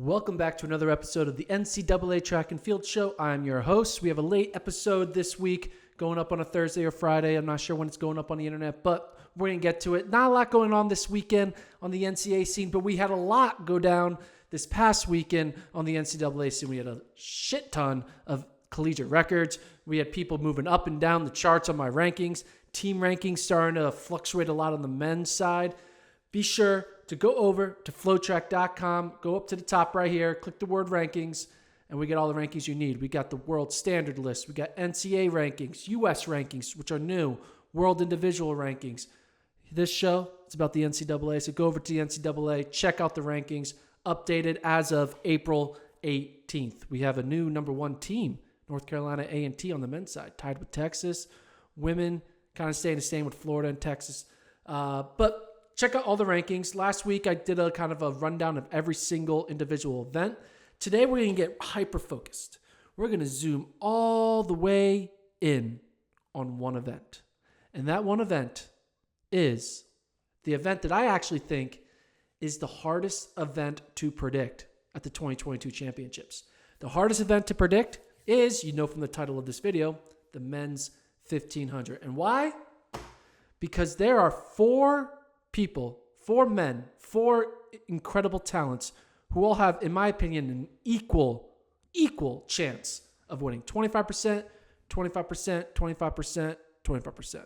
Welcome back to another episode of the NCAA Track and Field Show. I'm your host. We have a late episode this week going up on a Thursday or Friday. I'm not sure when it's going up on the internet, but we're going to get to it. Not a lot going on this weekend on the NCAA scene, but we had a lot go down this past weekend on the NCAA scene. We had a shit ton of collegiate records. We had people moving up and down the charts on my rankings. Team rankings starting to fluctuate a lot on the men's side. Be sure to go over to FloTrack.com, go up to the top right here, click the word rankings, and we get all the rankings you need. We got the world standard list. We got NCAA rankings, US rankings, which are new, world individual rankings. This show, it's about the NCAA, so go over to the NCAA, check out the rankings, updated as of April 18th. We have a new number one team, North Carolina A&T on the men's side, tied with Texas. Women kind of staying the same with Florida and Texas. But check out all the rankings. Last week, I did a kind of a rundown of every single individual event. Today, we're going to get hyper-focused. We're going to zoom all the way in on one event. And that one event is the event that I actually think is the hardest event to predict at the 2022 championships. The hardest event to predict is, you know from the title of this video, the men's 1500. And why? Because there are four men, four incredible talents who all have, in my opinion, an equal chance of winning. 25%, 25%, 25%, 25%.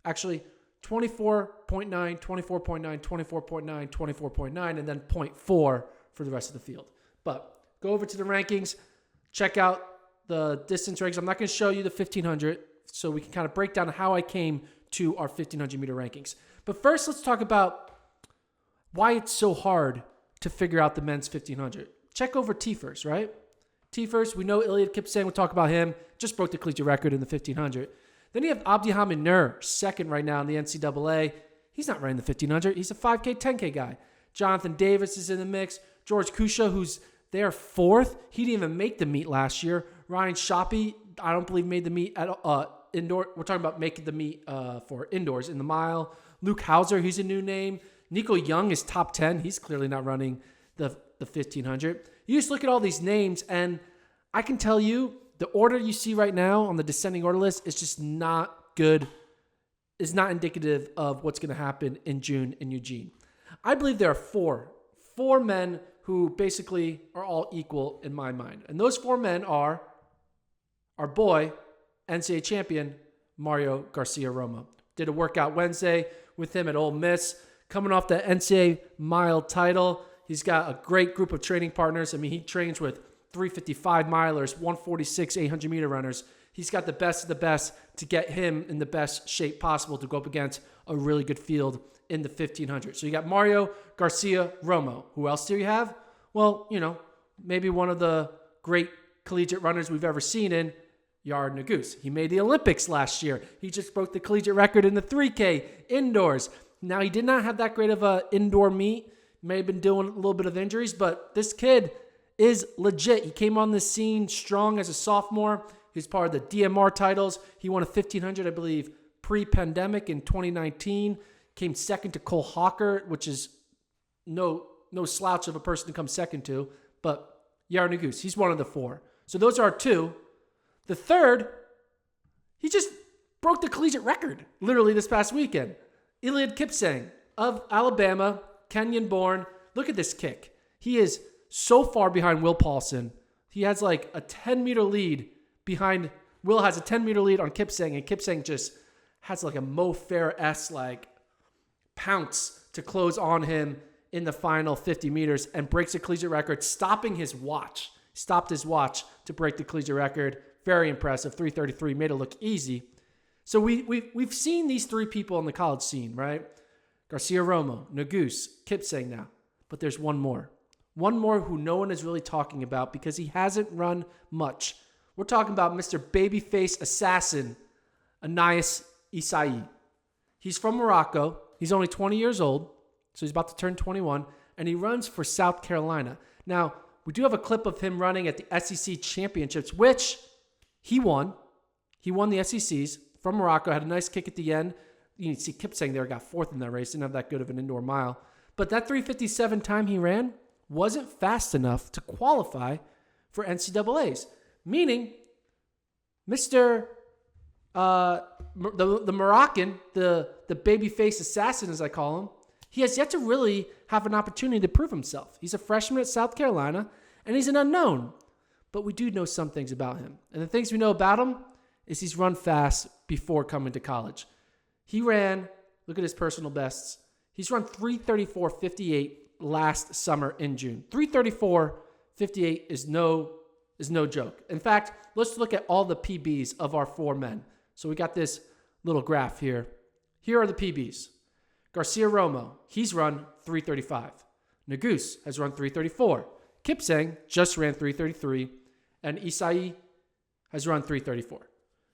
Actually, 24.9, 24.9, 24.9, 24.9, and then 0.4 for the rest of the field. But go over to the rankings, check out the distance rankings. I'm not going to show you the 1500, so we can kind of break down how I came to our 1500 meter rankings. But first, let's talk about why it's so hard to figure out the men's 1500. Check over T first, right? T first, we know Iliad Kipsang, we'll talk about him, just broke the collegiate record in the 1500. Then you have Abdihamid Nur, second right now in the NCAA. He's not running the 1500. He's a 5K, 10K guy. Jonathan Davis is in the mix. George Kusha, who's there fourth. He didn't even make the meet last year. Ryan Shoppy, I don't believe made the meet at indoor. We're talking about making the meet for indoors in the mile. Luke Hauser, he's a new name. Nico Young is top 10. He's clearly not running the 1500. You just look at all these names, and I can tell you the order you see right now on the descending order list is just not good. It's not indicative of what's going to happen in June in Eugene. I believe there are four men who basically are all equal in my mind. And those four men are our boy, NCAA champion, Mario Garcia Romo. Did a workout Wednesday with him at Ole Miss, coming off the NCAA mile title. He's got a great group of training partners. I mean, he trains with 355 milers, 146 800 meter runners. He's got the best of the best to get him in the best shape possible to go up against a really good field in the 1500. So you got Mario Garcia Romo. Who else do you have? Well, maybe one of the great collegiate runners we've ever seen in Yared Nuguse. He made the Olympics last year. He just broke the collegiate record in the 3K indoors. Now, he did not have that great of an indoor meet. May have been doing a little bit of injuries, but this kid is legit. He came on the scene strong as a sophomore. He's part of the DMR titles. He won a 1500, I believe, pre-pandemic in 2019. Came second to Cole Hawker, which is no slouch of a person to come second to. But Yared Nuguse, he's one of the four. So those are two. The third, he just broke the collegiate record literally this past weekend. Iliad Kipsang of Alabama, Kenyan-born. Look at this kick. He is so far behind Will Paulson. He has like a 10-meter lead behind. Will has a 10-meter lead on Kipsang, and Kipsang just has like a Mo Farah-esque like pounce to close on him in the final 50 meters and breaks the collegiate record, stopping his watch. Stopped his watch to break the collegiate record. Very impressive. 3:33 made it look easy. So we've seen these three people on the college scene, right? Garcia Romo, Nuguse, Kipsang now. But there's one more. One more who no one is really talking about because he hasn't run much. We're talking about Mr. Babyface Assassin, Anais Isai. He's from Morocco. He's only 20 years old, so he's about to turn 21, and he runs for South Carolina. Now, we do have a clip of him running at the SEC Championships, which he won. He won the SECs from Morocco, had a nice kick at the end. You can see Kipsang there got fourth in that race, didn't have that good of an indoor mile. But that 3:57 time he ran wasn't fast enough to qualify for NCAAs. Meaning, Mr. The Moroccan, the babyface assassin, as I call him, he has yet to really have an opportunity to prove himself. He's a freshman at South Carolina, and he's an unknown. But we do know some things about him. And the things we know about him is he's run fast before coming to college. He ran, look at his personal bests. He's run 3:34.58 last summer in June. 3:34.58 is no joke. In fact, let's look at all the PBs of our four men. So we got this little graph here. Here are the PBs. Garcia Romo, he's run 3:35. Nuguse has run 3:34. Kipsang just ran 3:33. And Isai has run 3:34.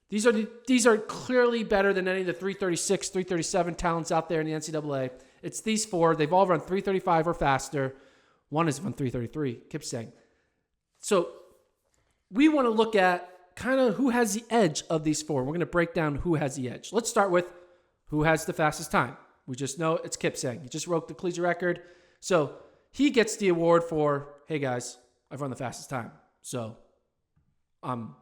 These are clearly better than any of the 3:36, 3:37 talents out there in the NCAA. It's these four. They've all run 3:35 or faster. One has run 3:33, Kipsang. So we want to look at kind of who has the edge of these four. We're going to break down who has the edge. Let's start with who has the fastest time. We just know it's Kipsang. He just broke the collegiate record. So he gets the award for, hey guys, I've run the fastest time. So I'm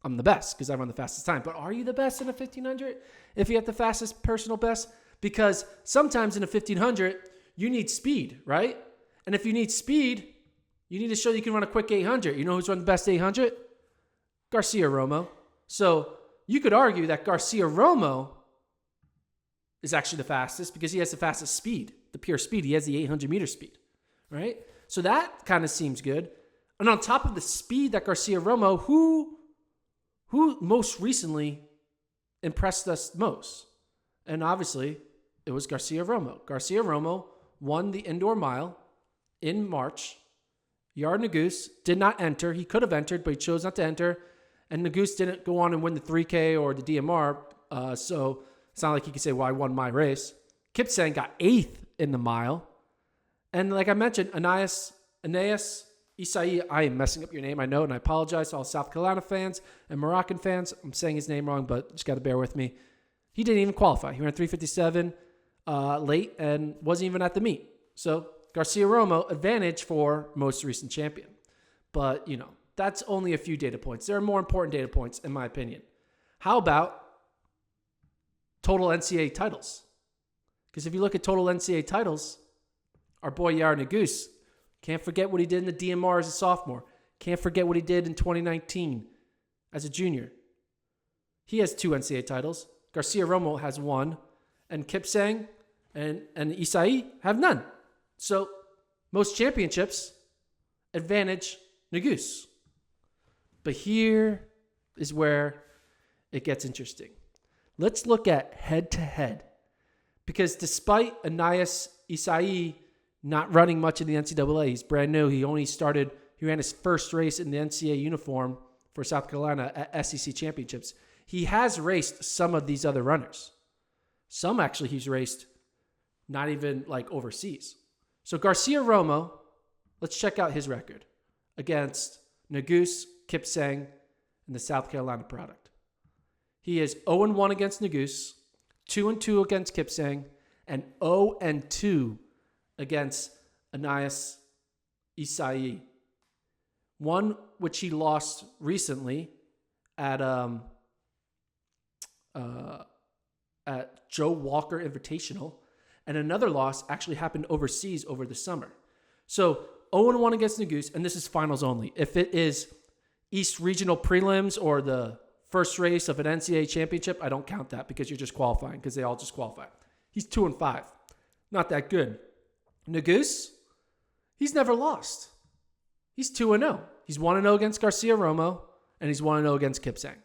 the best because I run the fastest time. But are you the best in a 1500 if you have the fastest personal best? Because sometimes in a 1500, you need speed, right? And if you need speed, you need to show you can run a quick 800. You know who's run the best 800? Garcia Romo. So you could argue that Garcia Romo is actually the fastest because he has the fastest speed, the pure speed. He has the 800 meter speed, right? So that kind of seems good. And on top of the speed that Garcia Romo, who most recently impressed us most? And obviously, it was Garcia Romo. Garcia Romo won the indoor mile in March. Yard Nuguse did not enter. He could have entered, but he chose not to enter. And Nuguse didn't go on and win the 3K or the DMR. So it's not like he could say, well, I won my race. Kipsang got 8th in the mile. And like I mentioned, Anais Isai, I am messing up your name, I know, and I apologize to all South Carolina fans and Moroccan fans. I'm saying his name wrong, but just got to bear with me. He didn't even qualify. He ran 3:57 late and wasn't even at the meet. So Garcia Romo, advantage for most recent champion. But, you know, that's only a few data points. There are more important data points, in my opinion. How about total NCAA titles? Because if you look at total NCAA titles, our boy Yard Nuguse, can't forget what he did in the DMR as a sophomore. Can't forget what he did in 2019 as a junior. He has 2 NCAA titles. Garcia Romo has 1. And Kipsang and Isai have none. So most championships advantage Nuguse. But here is where it gets interesting. Let's look at head-to-head. Because despite Anais Isai not running much in the NCAA, he's brand new. He ran his first race in the NCAA uniform for South Carolina at SEC Championships. He has raced some of these other runners. Some actually he's raced not even like overseas. So Garcia Romo, let's check out his record against Nuguse, Kipsang, and the South Carolina product. He is 0-1 against Nuguse, 2-2 against Kipsang, and 0-2 against Anais Isai. One which he lost recently at Joe Walker Invitational, and another loss actually happened overseas over the summer. So 0-1 against Nuguse, and this is finals only. If it is East Regional prelims or the first race of an NCAA championship, I don't count that because you're just qualifying because they all just qualify. He's 2-5. Not that good. Nuguse, he's never lost. He's 2-0. He's 1-0 against Garcia Romo, and he's 1-0 against Kipsang.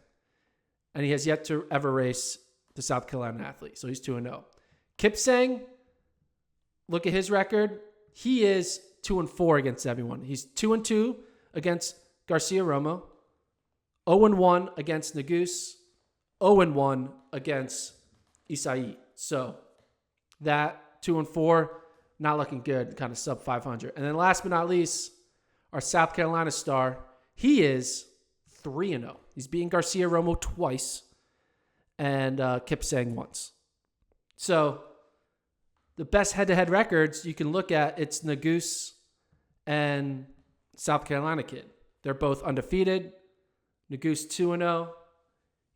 And he has yet to ever race the South Carolina athlete, so he's 2-0. Kipsang, look at his record. He is 2-4 against everyone. He's 2-2 against Garcia Romo, 0-1 against Nuguse, 0-1 against Isai. So that 2-4, not looking good, kind of sub 500. And then last but not least, our South Carolina star, he is 3-0. He's beating Garcia Romo twice and Kipsang once. So the best head-to-head records you can look at, it's Nuguse and South Carolina kid. They're both undefeated. Nuguse 2-0.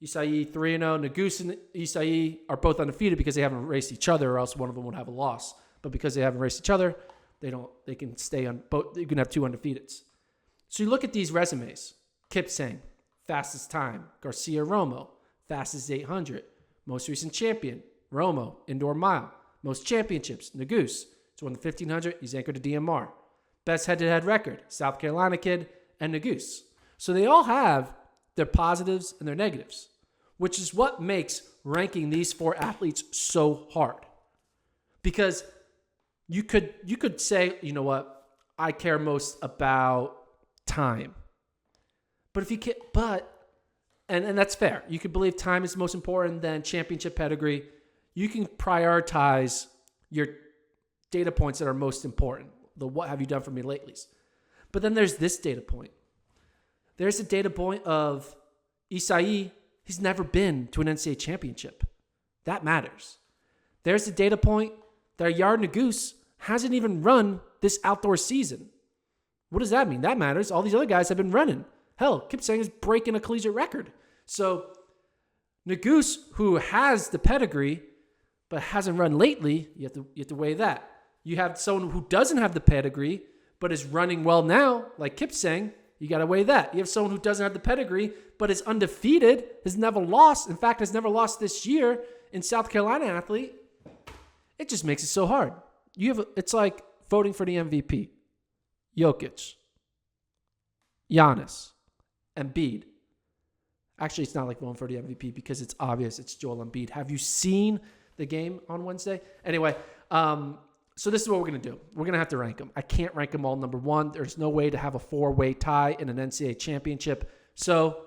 Isai 3-0. Nuguse and Isai are both undefeated because they haven't raced each other, or else one of them would have a loss. But because they haven't raced each other, they can stay on both. You can have two undefeateds. So you look at these resumes. Kipsang, fastest time. Garcia Romo, fastest 800. Most recent champion, Roma, indoor mile. Most championships, Nuguse. He's won the 1500. He's anchored to DMR. Best head-to-head record, South Carolina kid and Nuguse. So they all have their positives and their negatives, which is what makes ranking these four athletes so hard. Because you could say, you know what, I care most about time. But if you can't, and that's fair. You could believe time is most important than championship pedigree. You can prioritize your data points that are most important. The what have you done for me lately? But then there's this data point. There's a data point of Isai. He's never been to an NCAA championship. That matters. There's a data point that Yair Nuguse hasn't even run this outdoor season. What does that mean? That matters. All these other guys have been running. Hell, Kipsang is breaking a collegiate record. So Nuguse, who has the pedigree but hasn't run lately, you have to weigh that. You have someone who doesn't have the pedigree but is running well now, like Kipsang. You got to weigh that. You have someone who doesn't have the pedigree but is undefeated, has never lost. In fact, has never lost this year in South Carolina athlete. It just makes it so hard. It's like voting for the MVP. Jokic, Giannis, Embiid. Actually, it's not like voting for the MVP because it's obvious it's Joel Embiid. Have you seen the game on Wednesday? Anyway, so this is what we're going to do. We're going to have to rank them. I can't rank them all number one. There's no way to have a four-way tie in an NCAA championship. So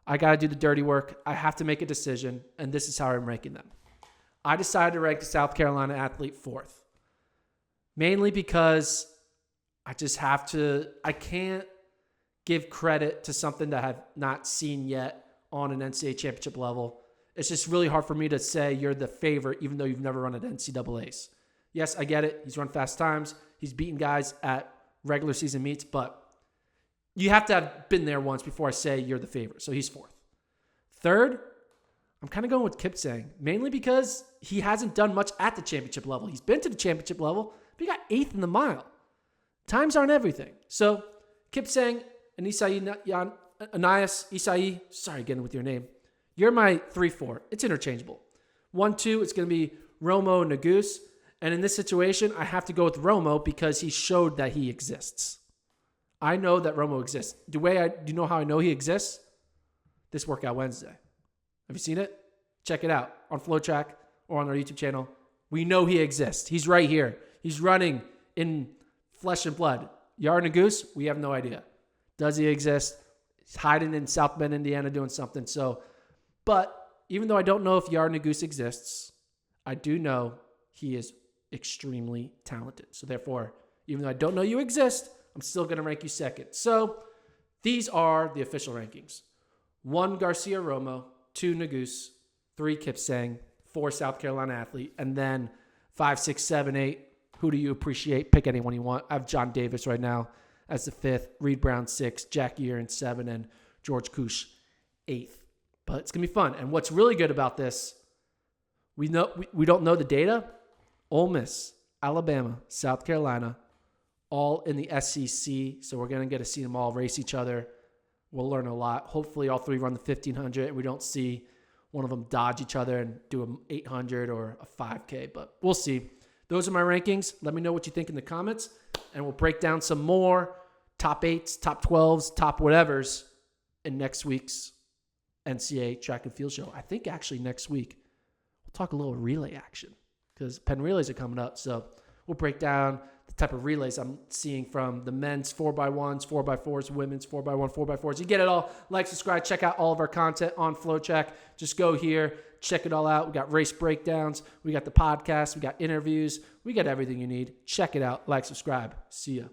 I got to do the dirty work. I have to make a decision, and this is how I'm ranking them. I decided to rank the South Carolina athlete fourth, mainly because I can't give credit to something that I've not seen yet on an NCAA championship level. It's just really hard for me to say you're the favorite, even though you've never run at NCAAs. Yes, I get it. He's run fast times. He's beaten guys at regular season meets, but you have to have been there once before I say you're the favorite. So he's fourth. Third, I'm kind of going with Kipsang, mainly because he hasn't done much at the championship level. He's been to the championship level, but he got eighth in the mile. Times aren't everything. So Kipsang and Anais, Isai, sorry again with your name. You're my 3-4. It's interchangeable. 1-2, it's going to be Romo and Nuguse. And in this situation, I have to go with Romo because he showed that he exists. I know that Romo exists. Do you know how I know he exists? This workout Wednesday. Have you seen it? Check it out on FloTrack or on our YouTube channel. We know he exists. He's right here. He's running in flesh and blood. Yair Nuguse, we have no idea. Does he exist? He's hiding in South Bend, Indiana doing something. But even though I don't know if Yair Nuguse exists, I do know he is extremely talented. So therefore, even though I don't know you exist, I'm still going to rank you second. So these are the official rankings. 1, Garcia Romo. 2, Nuguse. 3, Kipsang. 4, South Carolina athlete. And then 5, 6, 7, 8. Who do you appreciate? Pick anyone you want. I have John Davis right now as the 5th. Reed Brown 6th. Jack Earin 7th. And George Kush 8th. But it's going to be fun. And what's really good about this, we don't know the data. Ole Miss, Alabama, South Carolina, all in the SEC. So we're going to get to see them all race each other. We'll learn a lot. Hopefully all three run the 1,500 and we don't see one of them dodge each other and do an 800 or a 5K. But we'll see. Those are my rankings. Let me know what you think in the comments. And we'll break down some more top 8s, top 12s, top whatevers in next week's NCAA Track and Field Show. I think actually next week we'll talk a little relay action because Penn relays are coming up. So we'll break down the type of relays I'm seeing from the men's 4x1s, 4x4s, women's 4x1, 4x4s. You get it all. Like, subscribe, check out all of our content on FloTrack. Just go here, check it all out. We got race breakdowns. We got the podcast. We got interviews. We got everything you need. Check it out. Like, subscribe. See ya.